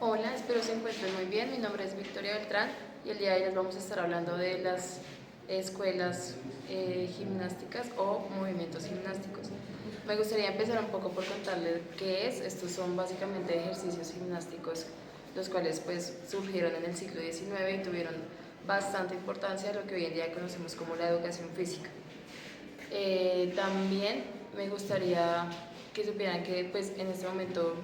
Hola, espero se encuentren muy bien. Mi nombre es Victoria Beltrán y el día de hoy les vamos a estar hablando de las escuelas gimnásticas o movimientos gimnásticos. Me gustaría empezar un poco por contarles qué es. Estos son básicamente ejercicios gimnásticos, los cuales pues surgieron en el siglo XIX y tuvieron bastante importancia, lo que hoy en día conocemos como la educación física. También me gustaría que supieran que pues, en este momento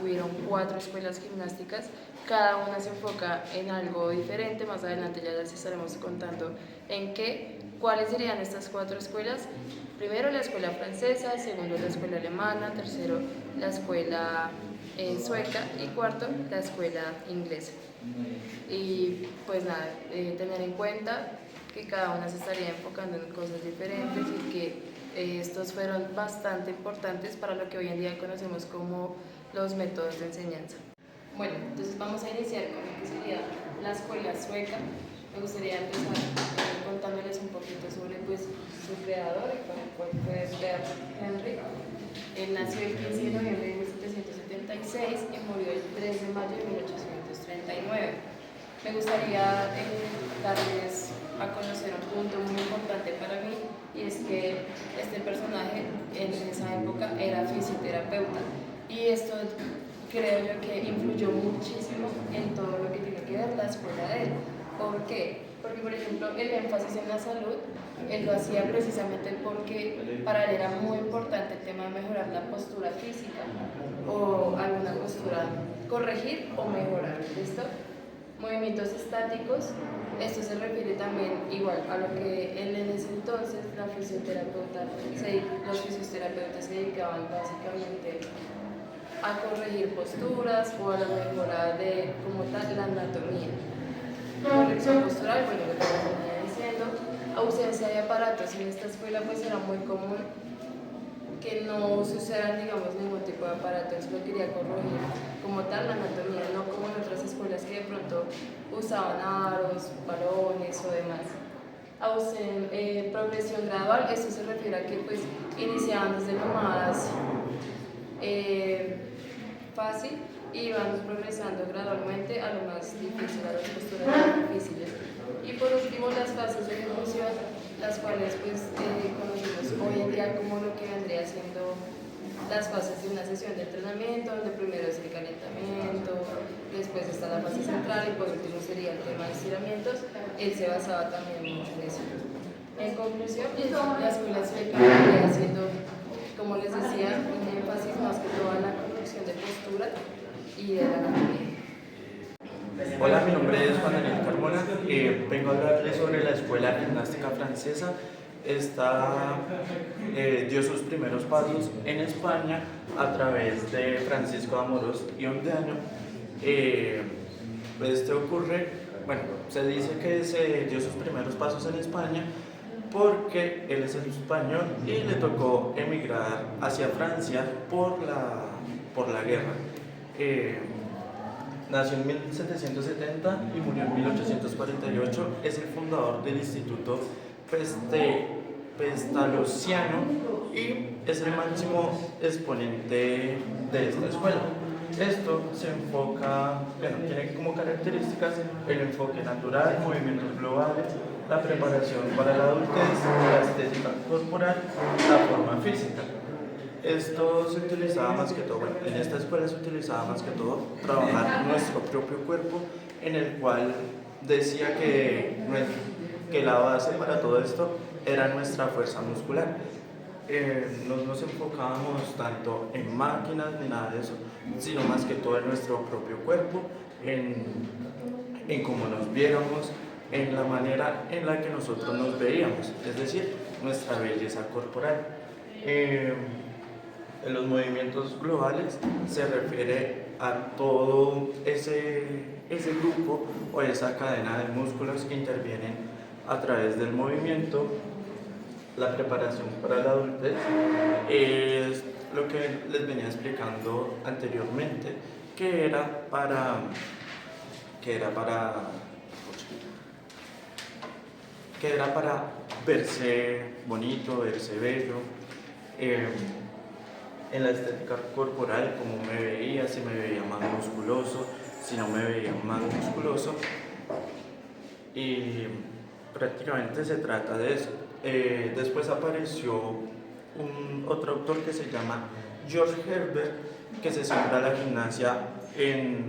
hubieron 4 escuelas gimnásticas, cada una se enfoca en algo diferente, más adelante ya les estaremos contando en qué, cuáles serían estas 4 escuelas. Primero la escuela francesa, segundo la escuela alemana, tercero la escuela sueca y cuarto la escuela inglesa. Y pues nada, tener en cuenta que cada una se estaría enfocando en cosas diferentes y que estos fueron bastante importantes para lo que hoy en día conocemos como los métodos de enseñanza. Bueno, entonces vamos a iniciar con lo que sería la escuela sueca. Me gustaría empezar contándoles un poquito sobre pues, su creador, el fue Bert Henrik. Él nació el 15 de noviembre de 1776 y murió el 3 de mayo de 1839. Me gustaría darles a conocer un punto muy importante para mí, y es que este personaje en esa época era fisioterapeuta, y esto creo yo que influyó muchísimo en todo lo que tiene que ver la escuela de él. ¿Por qué? Porque, por ejemplo, el énfasis en la salud, él lo hacía precisamente porque para él era muy importante el tema de mejorar la postura física o alguna postura, corregir o mejorar, ¿listo? Movimientos estáticos, esto se refiere también igual a lo que él en ese entonces, los fisioterapeutas se dedicaban básicamente a corregir posturas o a la mejora de como tal la anatomía. Corrección postural, bueno, lo que venía diciendo, ausencia de aparatos. En esta escuela pues era muy común que no se usaran, digamos, ningún tipo de aparato. Él lo quería corregir como tal la anatomía, no como en otras escuelas que de pronto usaban aros, balones o demás. Progresión gradual, esto se refiere a que pues iniciaban desde lo más fácil y van progresando gradualmente a lo más difícil, a las posturas más difíciles. Y por último, las fases de ejecución, las cuales pues conocemos hoy en día como lo que vendría siendo las fases de una sesión de entrenamiento, donde primero es el calentamiento, después está la fase central y por último sería el tema de estiramientos. Él se basaba también mucho en eso. En conclusión, la escuela sueca vendría haciendo, como les decía, un énfasis más que todo en la corrección de postura y de la anatomía. Hola, mi nombre es Juan Daniel Carmona. Vengo a hablarles sobre la Escuela Gimnástica Francesa. Esta dio sus primeros pasos en España a través de Francisco Amorós y Ondeaño. Este ocurre, bueno, se dice que se dio sus primeros pasos en España porque él es español y le tocó emigrar hacia Francia por la guerra. Nació en 1770 y murió en 1848. Es el fundador del Instituto Pestalozziano y es el máximo exponente de esta escuela. Esto se enfoca, tiene como características el enfoque natural, movimientos globales, la preparación para la adultez, la estética corporal, la forma física. Esto se utilizaba más que todo, en esta escuela se utilizaba más que todo trabajar nuestro propio cuerpo, en el cual decía que la base para todo esto era nuestra fuerza muscular. No nos enfocábamos tanto en máquinas ni nada de eso, sino más que todo en nuestro propio cuerpo, en cómo nos viéramos, en la manera en la que nosotros nos veíamos, es decir, nuestra belleza corporal. En los movimientos globales se refiere a todo ese grupo o esa cadena de músculos que intervienen a través del movimiento. La preparación para la adultez es lo que les venía explicando anteriormente, que era para verse bonito, verse bello. En la estética corporal, como me veía, si me veía más musculoso, sino me veía más musculoso y prácticamente se trata de eso. Después apareció otro autor que se llama George Herbert, que se centra la gimnasia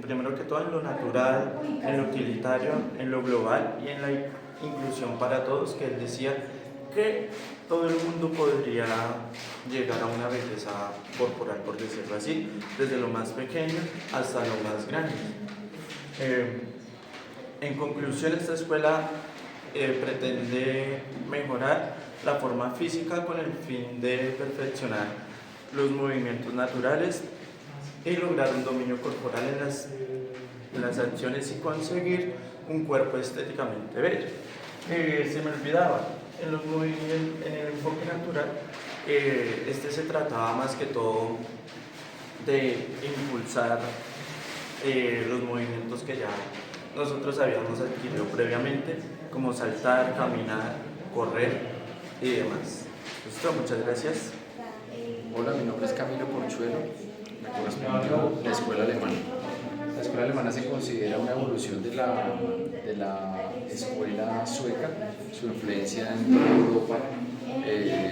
primero que todo en lo natural, en lo utilitario, en lo global y en la inclusión para todos, que él decía que todo el mundo podría llegar a una belleza corporal, por decirlo así, desde lo más pequeño hasta lo más grande. En conclusión, esta escuela pretende mejorar la forma física con el fin de perfeccionar los movimientos naturales y lograr un dominio corporal en las acciones y conseguir un cuerpo estéticamente bello. Se me olvidaba, en el enfoque natural, se trataba más que todo de impulsar los movimientos que ya nosotros habíamos adquirido previamente, como saltar, caminar, correr y demás. Listo, muchas gracias. Hola, mi nombre es Camilo Porchuelo, me correspondió la escuela alemana. La escuela alemana se considera una evolución de la escuela sueca. Su influencia en toda Europa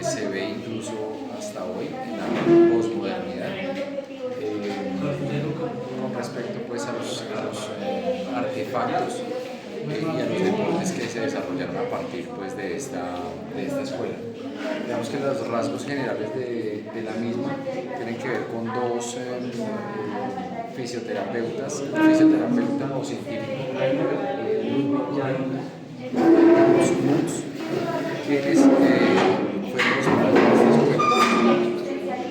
se ve incluso hasta hoy en la posmodernidad. Con respecto pues, a los artefactos y a los deportes que se desarrollaron a partir pues, de esta escuela. Digamos que los rasgos generales de la misma tienen que ver con dos fisioterapeutas, un fisioterapeuta o científico, quienes fueron los fundadores de esta escuela.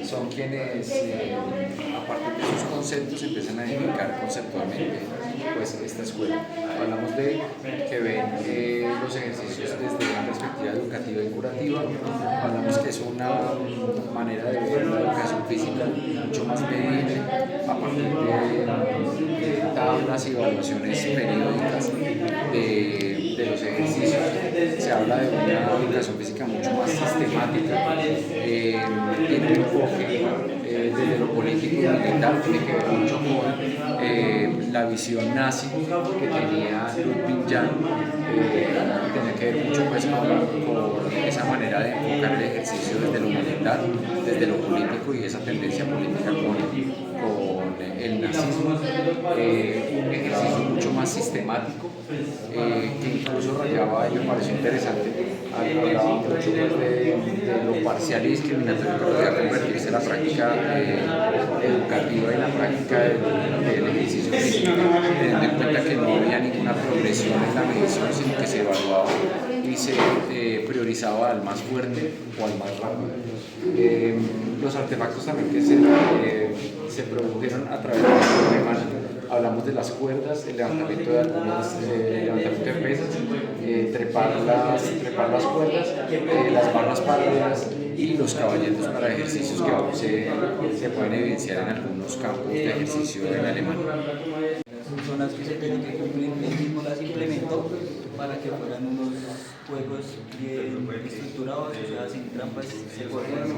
Son quienes, a partir de sus conceptos, empiezan a edificar conceptualmente pues, esta escuela. Hablamos de que ven los ejercicios desde una perspectiva educativa y curativa. Hablamos que es una manera de ver la educación física mucho más medible a partir de tablas y evaluaciones periódicas de los ejercicios. Se habla de una educación física mucho más sistemática, en un enfoque desde lo político y militar, tiene que ver mucho con la visión nazi que tenía Ludwig Jahn, tiene que ver mucho pues, con esa manera de enfocar el ejercicio desde lo militar, desde lo político y esa tendencia política con el nazismo, un ejercicio mucho más sistemático que incluso rayaba, y me pareció interesante, hablaba mucho pues, de lo parcial y discriminatorio que podía convertirse en la práctica educativa y la práctica del ejercicio físico, teniendo en cuenta que no había ninguna progresión en la medición, sino que se evaluaba y se priorizaba al más fuerte o al más rápido. Los artefactos también que se produjeron a través de la semana. Hablamos de las cuerdas, el levantamiento de levantamiento de pesas, trepar las cuerdas, las barras paralelas y los caballetos para ejercicios que aún se pueden evidenciar en algunos campos de ejercicio en Alemania. Son las que se tienen que cumplir, él mismo las implementó para que fueran unos juegos bien estructurados, o sea, sin trampas, se podían.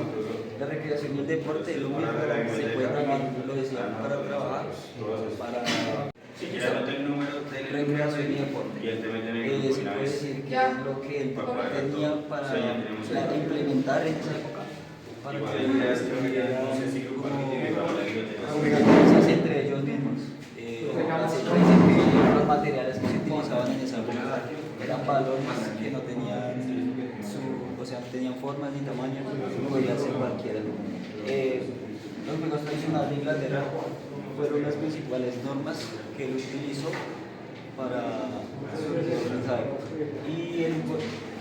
La recreación y el deporte es lo mismo, se puede también, lo decía, para trabajar, para recreación y deporte. Se puede decir que es lo que el papá tenía para implementar en esa época, para que hubiera competencias entre ellos mismos. Los materiales que se utilizaban en esa época eran balones que no tenían tenían formas ni tamaños, podía ser cualquiera. Los juegos tradicionales de Inglaterra fueron las principales normas que él utilizó para esa época. Y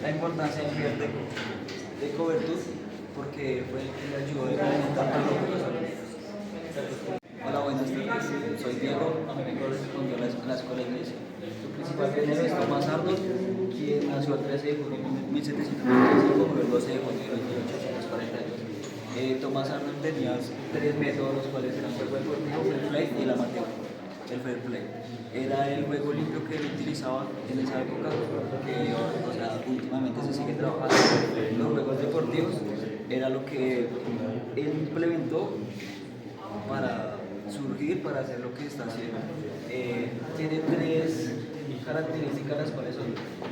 la importancia del nivel de cobertura, porque fue el que le ayudó a implementar todos los juegos olímpicos. Hola, buenas tardes. Soy Diego, a mí me correspondió la escuela inglesa. Su principal pionero es Thomas Arnold, quien nació el 13 de junio de 1795, murió el 12 de junio de 1842. Thomas Arnold tenía tres métodos, los cuales eran el juego deportivo, fair play y el amateur. El fair play era el juego limpio que él utilizaba en esa época, que últimamente se sigue trabajando. Los juegos deportivos era lo que él implementó para surgir, para hacer lo que está haciendo. tiene tres características, las cuales son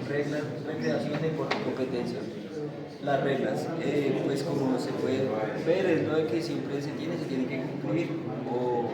reglas, recreación, deporte y competencia. Las reglas, pues como se puede ver, es lo de que siempre se tiene que cumplir, o